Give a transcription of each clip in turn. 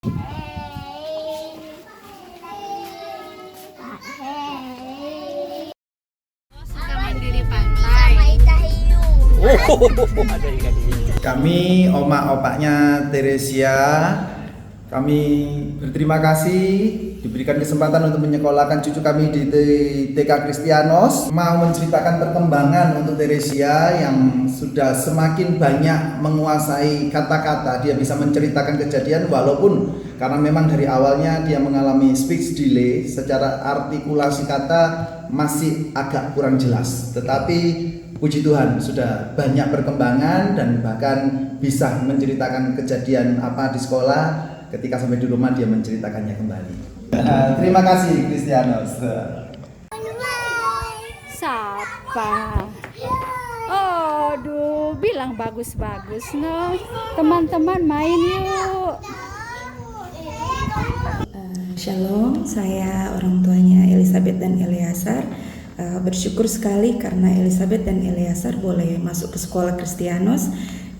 Suka mandiri pantai. Ada ikan hiu. Kami omak-opaknya Teresia, kami berterima kasih diberikan kesempatan untuk menyekolahkan cucu kami di TK Kristianos. Mau menceritakan perkembangan untuk Teresia yang sudah semakin banyak menguasai kata-kata. Dia bisa menceritakan kejadian walaupun karena memang dari awalnya dia mengalami speech delay, secara artikulasi kata masih agak kurang jelas. Tetapi puji Tuhan sudah banyak perkembangan dan bahkan bisa menceritakan kejadian apa di sekolah. Ketika sampai di rumah dia menceritakannya kembali. Terima kasih Kristianos. Siapa? Aduh, bilang bagus-bagus no. Teman-teman main yuk. Shalom, saya orang tuanya Elizabeth dan Eleazar. Bersyukur sekali karena Elizabeth dan Eleazar boleh masuk ke sekolah Kristianos.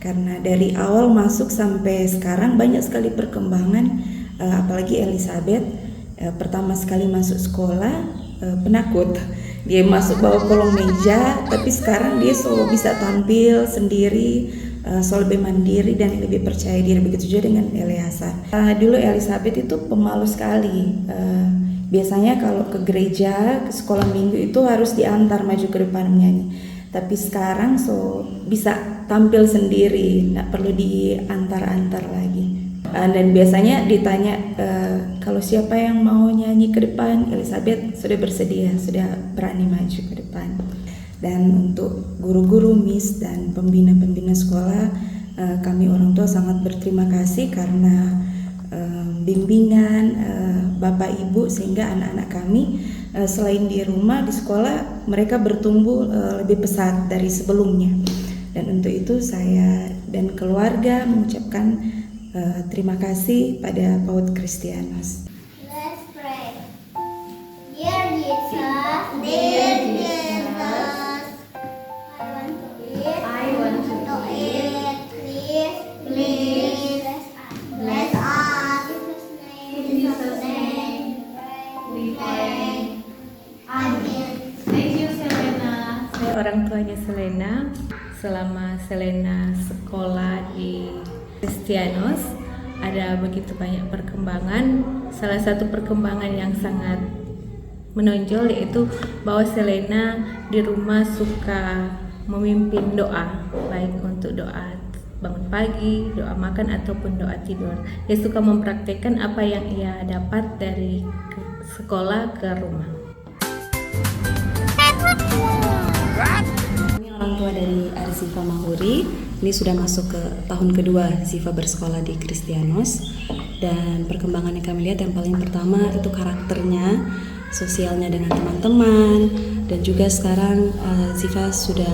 Karena dari awal masuk sampai sekarang banyak sekali perkembangan, apalagi Elizabeth pertama sekali masuk sekolah penakut. Dia masuk bawa kolong meja, tapi sekarang dia selalu bisa tampil sendiri, selalu lebih mandiri dan lebih percaya diri. Begitu juga dengan Eleazar. Dulu Elizabeth itu pemalu sekali. Biasanya kalau ke gereja, ke sekolah minggu itu harus diantar maju ke depan menyanyi. Tapi sekarang bisa tampil sendiri, nggak perlu diantar-antar lagi. Dan biasanya ditanya kalau siapa yang mau nyanyi ke depan, Elizabeth sudah bersedia, sudah berani maju ke depan. Dan untuk guru-guru, miss dan pembina-pembina sekolah, kami orang tua sangat berterima kasih karena bimbingan Bapak Ibu sehingga anak-anak kami selain di rumah, di sekolah mereka bertumbuh lebih pesat dari sebelumnya. Dan untuk itu saya dan keluarga mengucapkan terima kasih pada PAUD Kristianos. Let's pray. Dear Jesus, dear Jesus, I want to eat. Please, bless us. In Jesus' name, we pray. Amin. Thank you Selena. Saya orang tuanya Selena. Selama Selena sekolah di Kristianos ada begitu banyak perkembangan. Salah satu perkembangan yang sangat menonjol yaitu bahwa Selena di rumah suka memimpin doa, baik untuk doa bangun pagi, doa makan ataupun doa tidur. Dia suka mempraktekkan apa yang ia dapat dari sekolah ke rumah. Kami orang tua dari Arzifa Mahuri. Ini sudah masuk ke tahun kedua Ziva bersekolah di Kristianos. Dan perkembangan yang kami lihat yang paling pertama itu karakternya, sosialnya dengan teman-teman. Dan juga sekarang Ziva sudah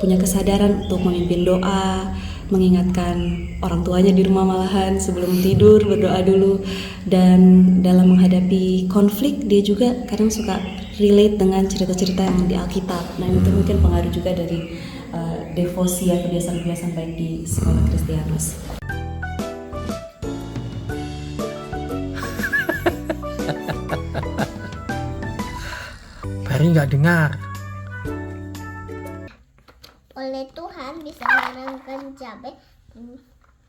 punya kesadaran untuk memimpin doa, mengingatkan orang tuanya di rumah malahan sebelum tidur berdoa dulu. Dan dalam menghadapi konflik dia juga kadang suka relate dengan cerita-cerita yang di Alkitab. Nah itu mungkin pengaruh juga dari devosi atau kebiasaan-kebiasaan baik di sekolah Kristianos. Bari nggak dengar. Oleh Tuhan bisa menangkan cabai.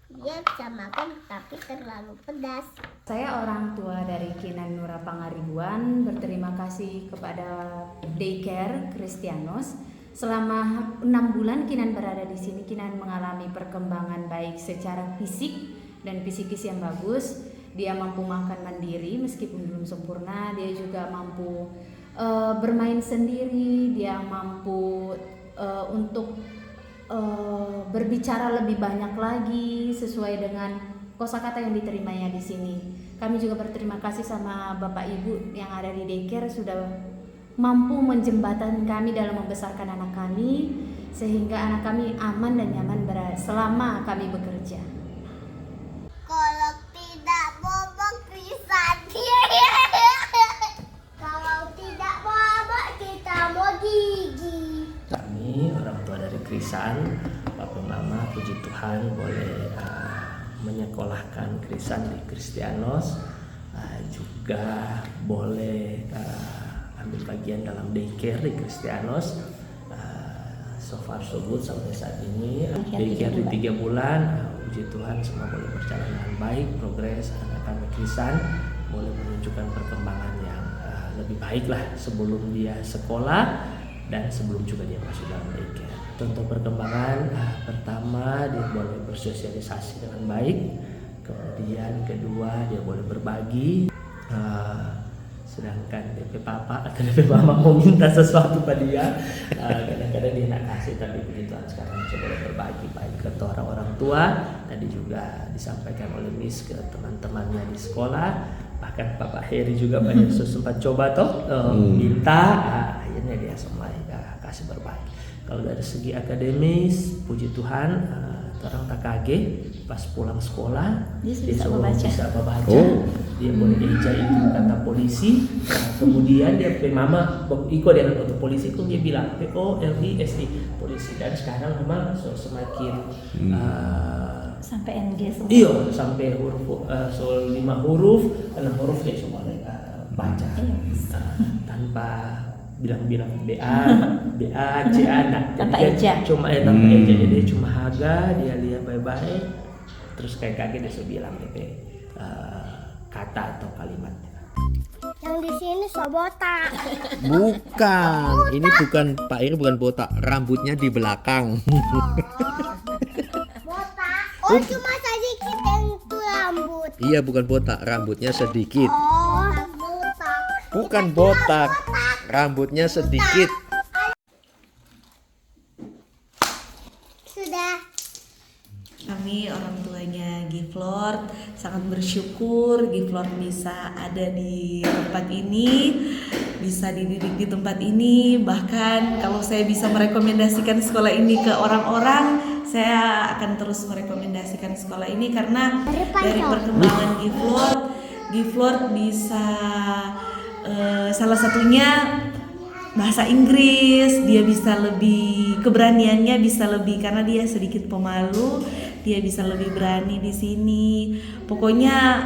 Dia bisa makan tapi terlalu pedas. Saya orang tua dari Kinan Nura Pangaribuan, berterima kasih kepada Daycare Kristianos. Selama 6 bulan Kinan berada di sini, Kinan mengalami perkembangan baik secara fisik dan psikis yang bagus. Dia mampu makan mandiri meskipun belum sempurna. Dia juga mampu bermain sendiri. Dia mampu untuk berbicara lebih banyak lagi sesuai dengan kosakata yang diterimanya di sini. Kami juga berterima kasih sama Bapak Ibu yang ada di daycare sudah mampu menjembatani kami dalam membesarkan anak kami sehingga anak kami aman dan nyaman selama kami bekerja. Kalau tidak bobok bisa kalau tidak bobok kita mau gigi. Kami orang tua dari Krisan, Papa Mama, puji Tuhan boleh menyekolahkan arisan di Kristianos, juga boleh ambil bagian dalam daycare di Kristianos. So far so good sampai saat ini. Daycare di 3 bulan, puji Tuhan semua boleh berjalan dengan baik, progres. Anak-anak Kristen boleh menunjukkan perkembangan yang lebih baik lah sebelum dia sekolah dan sebelum juga dia masuk dalam daycare. Contoh perkembangan, pertama dia boleh bersosialisasi dengan baik, kemudian kedua dia boleh berbagi, sedangkan DP Papa atau DP Mama mau minta sesuatu pada dia, kadang-kadang dia nak kasih, tapi puji Tuhan sekarang bisa boleh berbagi baik ke orang tua. Tadi juga disampaikan oleh Miss ke teman-temannya di sekolah, bahkan Bapak Heri juga banyak sempat coba minta, akhirnya dia semua kasih berbagi. Kalau dari segi akademis, puji Tuhan, orang tak kaget pas pulang sekolah dia bisa membaca. Dia boleh eja itu kata polisi. Kemudian dia mama ikut dia untuk polisi itu dia bilang POLISI polisi, dan sekarang memang semakin sampai NG semua. Iya, sampai huruf 5 huruf, 6 huruf dia semua baca tanpa bilang BA, CA, tanpa eja. Cuma tanpa eja, dia cuma haga, dia lihat baik-baik, terus kayak kaget dia bilang kata atau kalimat. Yang di sini botak. Bukan, ini bukan Pak Iri, bukan botak, rambutnya di belakang. Botak. Oh, cuma sedikit yang itu rambut. Iya, bukan botak, rambutnya sedikit. Oh, botak. Bukan botak, rambutnya sedikit. Sudah. Kami orang tuanya Giflord sangat bersyukur Giflord bisa ada di tempat ini, bisa dididik di tempat ini. Bahkan kalau saya bisa merekomendasikan sekolah ini ke orang-orang, saya akan terus merekomendasikan sekolah ini karena dari perkembangan Giflord bisa salah satunya bahasa Inggris, dia bisa lebih, keberaniannya bisa lebih karena dia sedikit pemalu, dia bisa lebih berani di sini. Pokoknya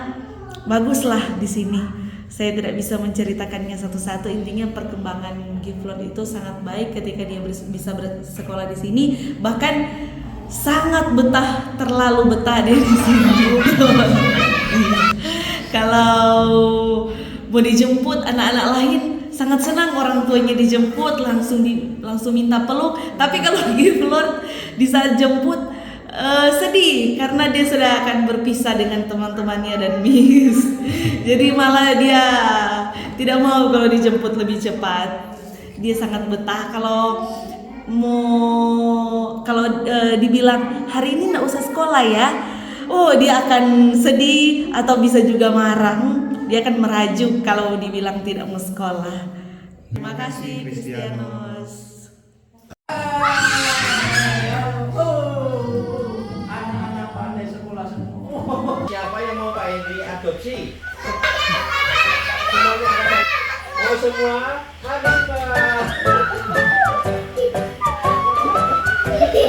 baguslah di sini. Saya tidak bisa menceritakannya satu-satu. Intinya perkembangan Giflord itu sangat baik ketika dia bisa bersekolah di sini. Bahkan sangat betah, terlalu betah dia di sini. Kalau mau dijemput anak-anak lain sangat senang orang tuanya dijemput, langsung minta peluk. Tapi kalau Giflord di saat jemput sedih karena dia sudah akan berpisah dengan teman-temannya dan Miss. Jadi malah dia tidak mau kalau dijemput lebih cepat. Dia sangat betah kalau dibilang hari ini nggak usah sekolah ya. Oh, dia akan sedih atau bisa juga marah. Dia akan merajuk kalau dibilang tidak mau sekolah. Terima kasih Kristianos. Anak-anak pandai sekolah semua. Siapa yang mau Pak Henry adopsi? Semuanya. Oh, semua? Mari Pak.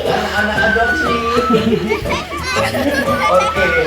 Anak-anak adopsi. Oke.